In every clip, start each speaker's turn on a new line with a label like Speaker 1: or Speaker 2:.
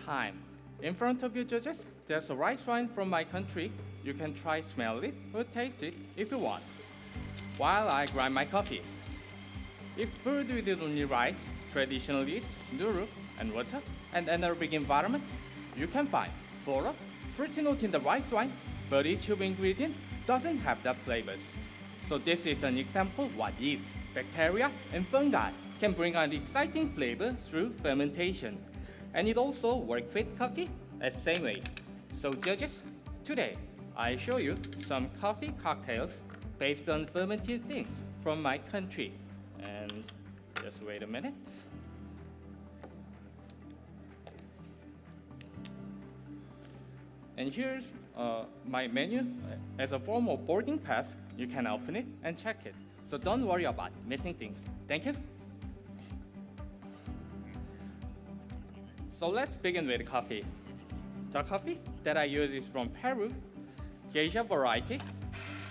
Speaker 1: time. In front of you, judges, there's a rice wine from my country. You can try smell it or taste it if you want, while I grind my coffee. If brewed with only rice, traditional yeast, nuru, and water, and anaerobic environment, you can find floral, fruity note in the rice wine, but each of ingredient doesn't have the flavors. So this is an example what yeast, bacteria, and fungi can bring out exciting flavor through fermentation. And it also works with coffee the same way. So judges, today I show you some coffee cocktails based on fermented things from my country. And just wait a minute. And here's my menu. As a form of boarding pass, you can open it and check it. So don't worry about missing things. Thank you. So let's begin with coffee. The coffee that I use is from Peru, Geisha variety,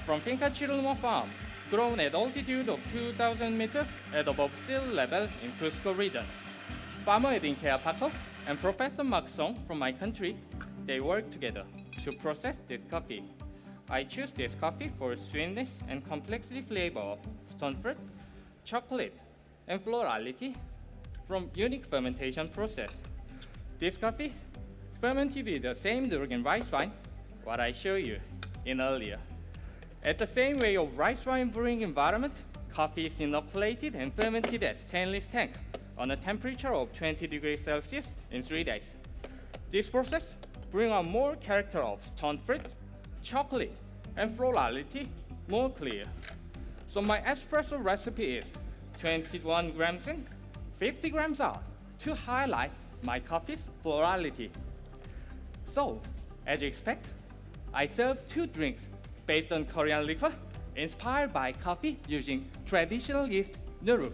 Speaker 1: from Finca Chirulmo farm, grown at altitude of 2,000 meters at above sea level in Cusco region. Farmer Edinke Paco and Professor Mark Seung from my country, they work together to process this coffee. I choose this coffee for sweetness and complexity flavor of stone fruit, chocolate, and florality from unique fermentation process. This coffee fermented with the same Durgan rice wine, what I showed you in earlier. At the same way of rice wine brewing environment, coffee is inoculated and fermented at stainless tank on a temperature of 20 degrees Celsius in 3 days. This process brings out more character of stone fruit, chocolate, and florality more clear. So my espresso recipe is 21 grams in, 50 grams out to highlight my coffee's florality. So, as you expect, I serve 2 drinks based on Korean liquor inspired by coffee using traditional yeast nuru.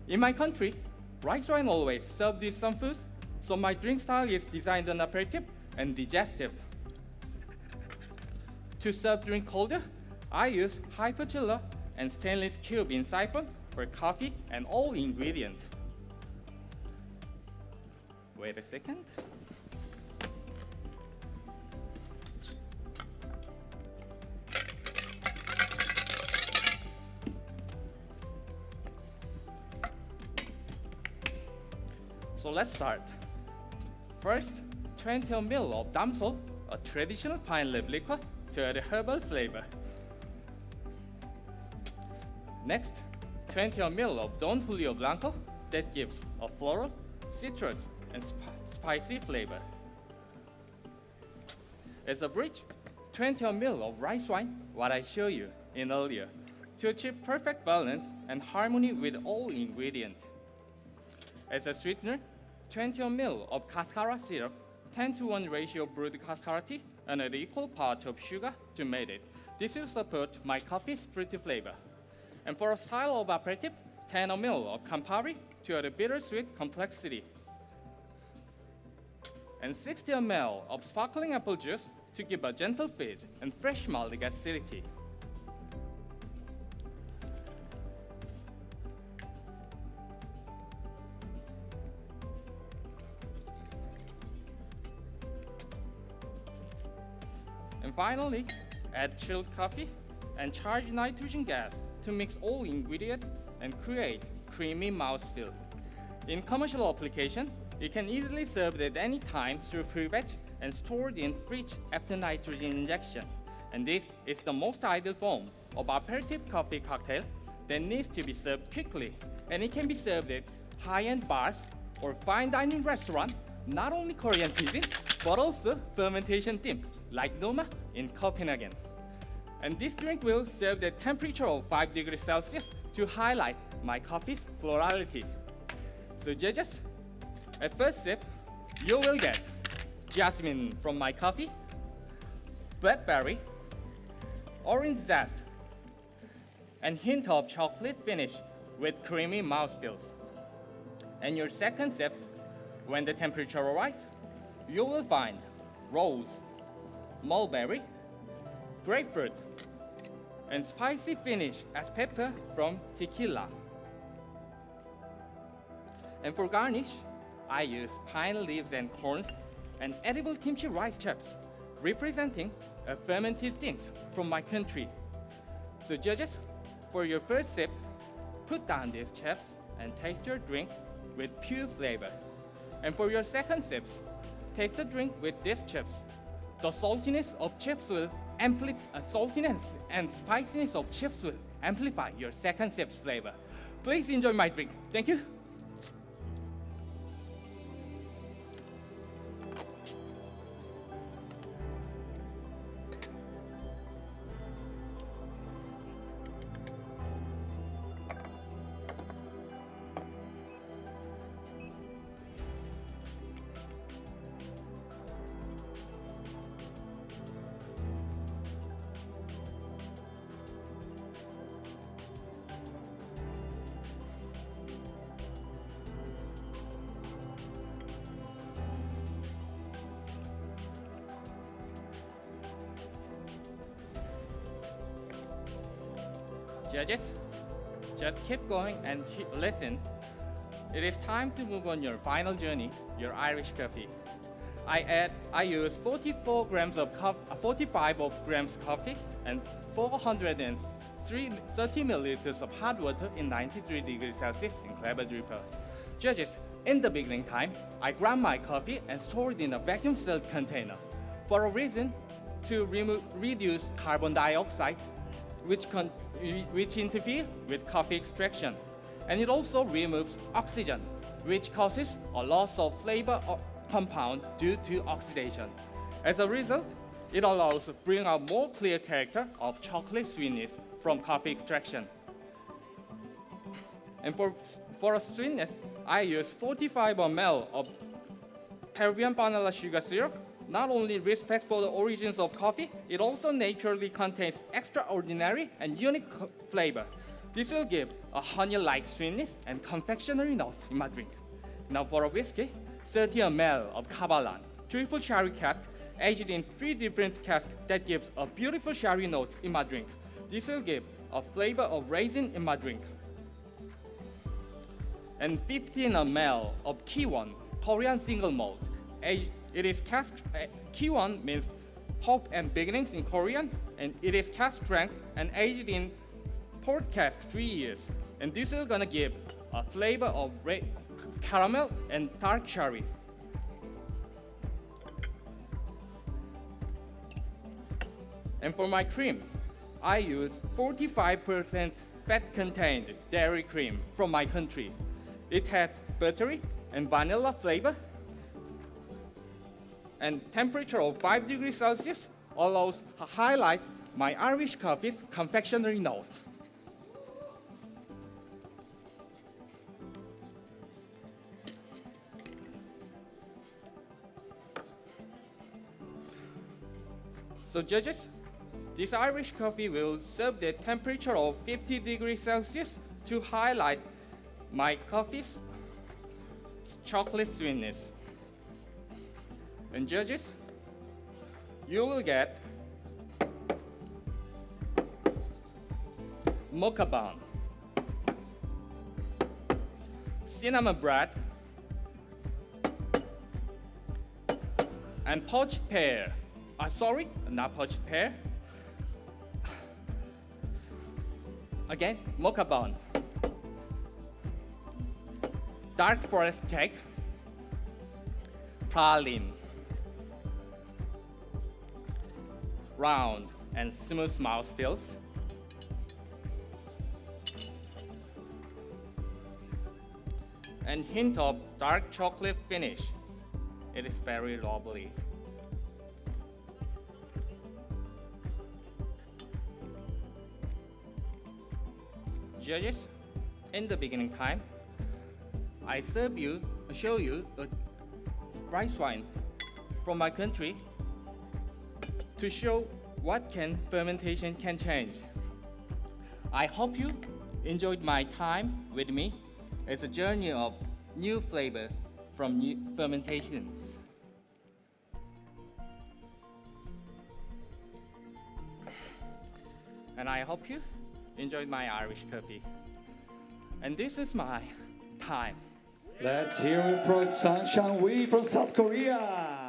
Speaker 1: In my country, rice wine always served with some foods, so my drink style is designed on aperitif and digestive. To serve drink colder, I use hyperchiller and stainless cube in siphon for coffee and all ingredients. Wait a second. So let's start. First, 20 ml of damsol, a traditional pine leaf liquor to add a herbal flavor. Next, 20 ml of Don Julio Blanco that gives a floral, citrus, and spicy flavor. As a bridge, 20 ml of rice wine, what I showed you in earlier, to achieve perfect balance and harmony with all ingredients. As a sweetener, 20 ml of cascara syrup, 10:1 ratio brewed cascara tea, and an equal part of sugar to make it. This will support my coffee's fruity flavor. And for a style of aperitif, 10 ml of Campari to add a bittersweet complexity. And 60 ml of sparkling apple juice to give a gentle fizz and fresh malty acidity. And finally, add chilled coffee and charged nitrogen gas to mix all ingredients and create creamy mouthfeel. In commercial application, it can easily served at any time through pre-batch and stored in fridge after nitrogen injection. And this is the most ideal form of aperitif coffee cocktail that needs to be served quickly. And it can be served at high-end bars or fine dining restaurant, not only Korean cuisine, but also fermentation themed, like Noma in Copenhagen. And this drink will serve at temperature of 5 degrees Celsius to highlight my coffee's florality. So judges, at first sip, you will get jasmine from my coffee, blackberry, orange zest, and hint of chocolate finish with creamy mouthfeels. And your second sips, when the temperature arrives, you will find rose, mulberry, grapefruit, and spicy finish as pepper from tequila. And for garnish, I use pine leaves and corns and edible kimchi rice chips, representing fermented things from my country. So judges, for your first sip, put down these chips and taste your drink with pure flavor. And for your second sip, taste the drink with these chips. The saltiness of chips will saltiness and spiciness of chips will amplify your second sip's flavor. Please enjoy my drink. Thank you. Judges, just keep going and listen. It is time to move on your final journey, your Irish coffee. I use 45 grams of coffee and 430 milliliters of hot water in 93 degrees Celsius in Clever dripper. Judges, in the beginning time, I ground my coffee and stored it in a vacuum-sealed container for a reason to reduce carbon dioxide, which interfere with coffee extraction. And it also removes oxygen, which causes a loss of flavor compound due to oxidation. As a result, it allows to bring out more clear character of chocolate sweetness from coffee extraction. And for a sweetness, I use 45 ml of Peruvian vanilla sugar syrup. Not only respect for the origins of coffee, it also naturally contains extraordinary and unique flavor. This will give a honey-like sweetness and confectionery notes in my drink. Now for a whiskey, 30 ml of Kavalan, triple sherry cask, aged in 3 different casks that gives a beautiful sherry note in my drink. This will give a flavor of raisin in my drink. And 15 ml of Kiwon, Korean single malt. It is cask. Kiwon means hope and beginnings in Korean, and it is cask strength and aged in port cask 3 years. And this is gonna give a flavor of caramel and dark cherry. And for my cream, I use 45% fat-contained dairy cream from my country. It has buttery and vanilla flavor, and temperature of 5 degrees Celsius allows to highlight my Irish coffee's confectionery notes. So judges, this Irish coffee will serve the temperature of 50 degrees Celsius to highlight my coffee's chocolate sweetness. And judges, you will get mocha bun, cinnamon bread, and poached pear. Sorry, not poached pear. Again, mocha bun, dark forest cake, praline, round and smooth mouthfeels, and hint of dark chocolate finish. It is very lovely. Judges, in the beginning time, I show you a rice wine from my country to show what fermentation can change. I hope you enjoyed my time with me. It's a journey of new flavor from new fermentations. And I hope you enjoyed my Irish coffee. And this is my time.
Speaker 2: Let's hear it from Sunshine Wee from South Korea.